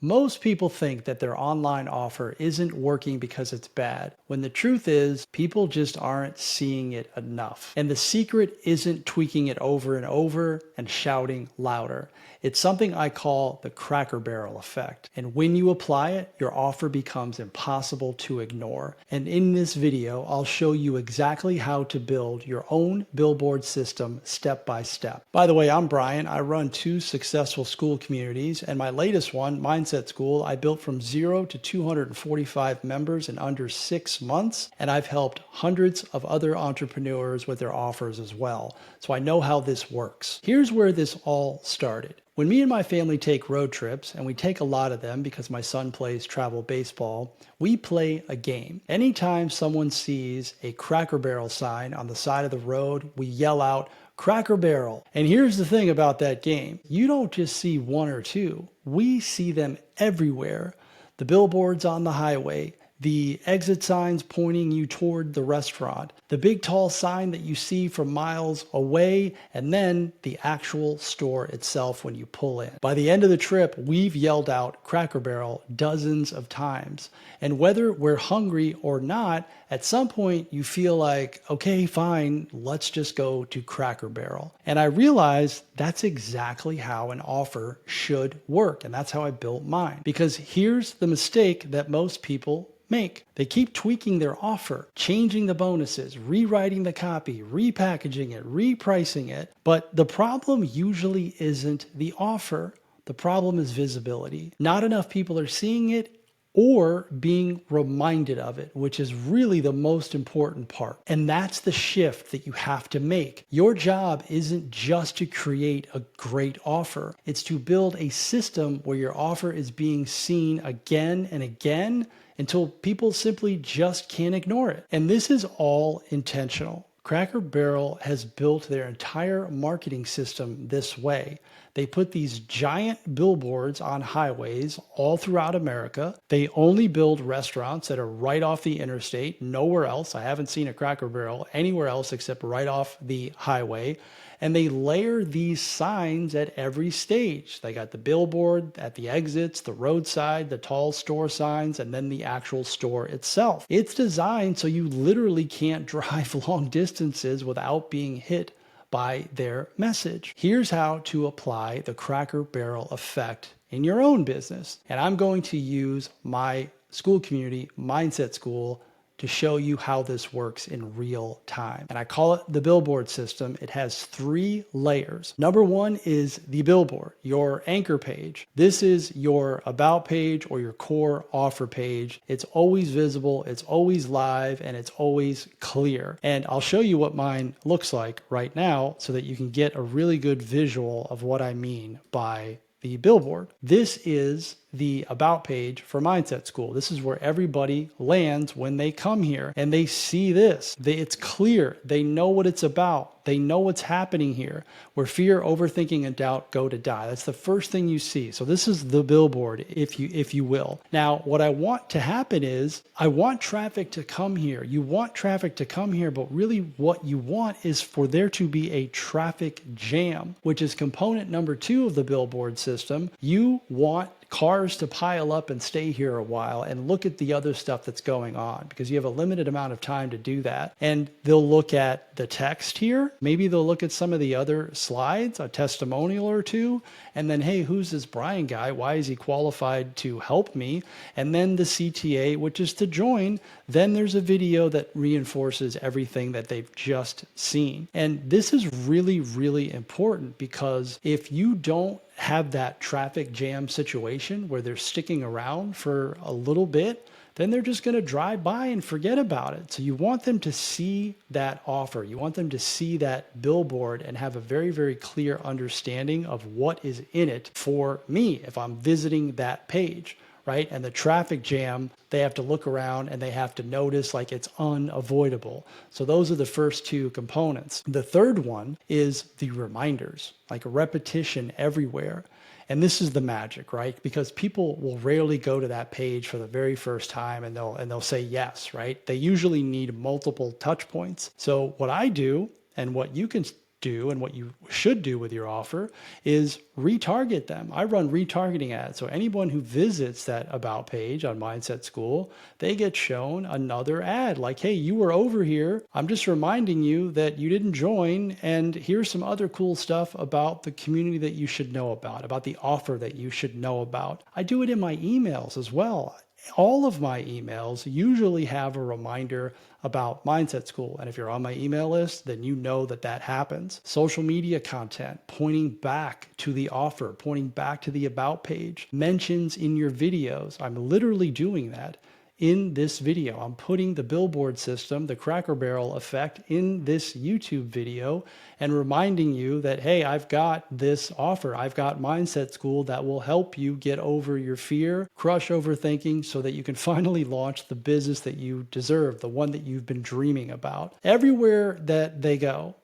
Most people think that their online offer isn't working because it's bad, when the truth is, people just aren't seeing it enough. And the secret isn't tweaking it over and over and shouting louder. It's something I call the Cracker Barrel effect. And when you apply it, your offer becomes impossible to ignore. And in this video, I'll show you exactly how to build your own billboard system step by step. By the way, I'm Brian. I run 2 successful school communities, and my latest one, Mindset Skool, I built from 0 to 245 members in under 6 months, and I've helped hundreds of other entrepreneurs with their offers as well. So I know how this works. Here's where this all started. When me and my family take road trips, and we take a lot of them because my son plays travel baseball, we play a game. Anytime someone sees a Cracker Barrel sign on the side of the road, we yell out, "Cracker Barrel." And here's the thing about that game. You don't just see 1 or 2. We see them everywhere. The billboards on the highway, the exit signs pointing you toward the restaurant, the big tall sign that you see from miles away, and then the actual store itself when you pull in. By the end of the trip, we've yelled out Cracker Barrel dozens of times. And whether we're hungry or not, at some point you feel like, okay, fine, let's just go to Cracker Barrel. And I realized that's exactly how an offer should work. And that's how I built mine. Because here's the mistake that most people make. They keep tweaking their offer, changing the bonuses, rewriting the copy, repackaging it, repricing it. But the problem usually isn't the offer. The problem is visibility. Not enough people are seeing it or being reminded of it, which is really the most important part. And that's the shift that you have to make. Your job isn't just to create a great offer. It's to build a system where your offer is being seen again and again until people simply just can't ignore it. And this is all intentional. Cracker Barrel has built their entire marketing system this way. They put these giant billboards on highways all throughout America. They only build restaurants that are right off the interstate, nowhere else. I haven't seen a Cracker Barrel anywhere else except right off the highway. And they layer these signs at every stage. They got the billboard at the exits, the roadside, the tall store signs, and then the actual store itself. It's designed so you literally can't drive long distances without being hit by their message. Here's how to apply the Cracker Barrel effect in your own business. And I'm going to use my school community, Mindset Skool, to show you how this works in real time. And I call it the billboard system. It has 3 layers. Number 1 is the billboard, your anchor page. This is your about page or your core offer page. It's always visible, it's always live, and it's always clear. And I'll show you what mine looks like right now so that you can get a really good visual of what I mean by the billboard. This is the about page for Mindset Skool. This is where everybody lands when they come here and they see this. It's clear. They know what it's about. They know what's happening here, where fear, overthinking, and doubt go to die. That's the first thing you see. So this is the billboard, if you will. Now, what I want to happen is I want traffic to come here. You want traffic to come here, but really what you want is for there to be a traffic jam, which is component number 2 of the billboard system. You want cars to pile up and stay here a while and look at the other stuff that's going on, because you have a limited amount of time to do that. And they'll look at the text here. Maybe they'll look at some of the other slides, a testimonial or 2, and then, hey, who's this Brian guy? Why is he qualified to help me? And then the CTA, which is to join. Then there's a video that reinforces everything that they've just seen. And this is really, really important, because if you don't have that traffic jam situation where they're sticking around for a little bit, then they're just going to drive by and forget about it. So you want them to see that offer. You want them to see that billboard and have a very, very clear understanding of what is in it for me if I'm visiting that page, right? And the traffic jam, they have to look around and they have to notice like it's unavoidable. So those are the first 2 components. The third one is the reminders, like a repetition everywhere. And this is the magic, right? Because people will rarely go to that page for the very first time and they'll say yes, right? They usually need multiple touch points. So what I do, and what you can do and what you should do with your offer is retarget them. I run retargeting ads. So anyone who visits that about page on Mindset Skool, they get shown another ad like, hey, you were over here. I'm just reminding you that you didn't join. And here's some other cool stuff about the community that you should know about the offer that you should know about. I do it in my emails as well. All of my emails usually have a reminder about Mindset Skool. And if you're on my email list, then you know that that happens. Social media content, pointing back to the offer, pointing back to the about page, mentions in your videos. I'm literally doing that in this video. I'm putting the billboard system, the Cracker Barrel effect in this YouTube video and reminding you that, hey, I've got this offer. I've got Mindset Skool that will help you get over your fear, crush overthinking so that you can finally launch the business that you deserve, the one that you've been dreaming about. Everywhere that they go,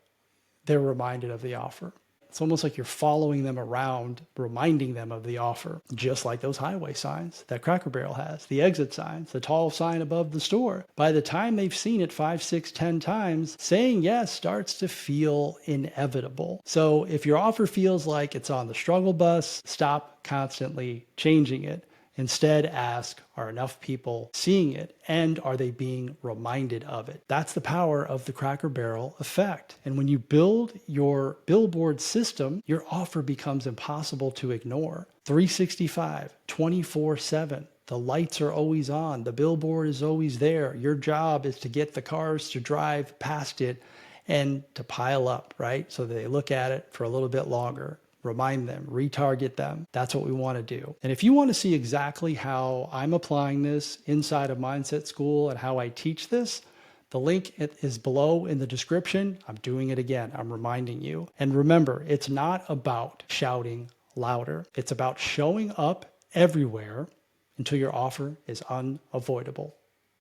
they're reminded of the offer. It's almost like you're following them around, reminding them of the offer, just like those highway signs that Cracker Barrel has, the exit signs, the tall sign above the store. By the time they've seen it 5, 6, 10 times, saying yes starts to feel inevitable. So if your offer feels like it's on the struggle bus, stop constantly changing it. Instead, ask, are enough people seeing it and are they being reminded of it? That's the power of the Cracker Barrel effect. And when you build your billboard system, your offer becomes impossible to ignore. 365, 24/7. The lights are always on. The billboard is always there. Your job is to get the cars to drive past it and to pile up, right? So they look at it for a little bit longer. Remind them, retarget them. That's what we want to do. And if you want to see exactly how I'm applying this inside of Mindset Skool and how I teach this, the link is below in the description. I'm doing it again. I'm reminding you. And remember, it's not about shouting louder. It's about showing up everywhere until your offer is unavoidable.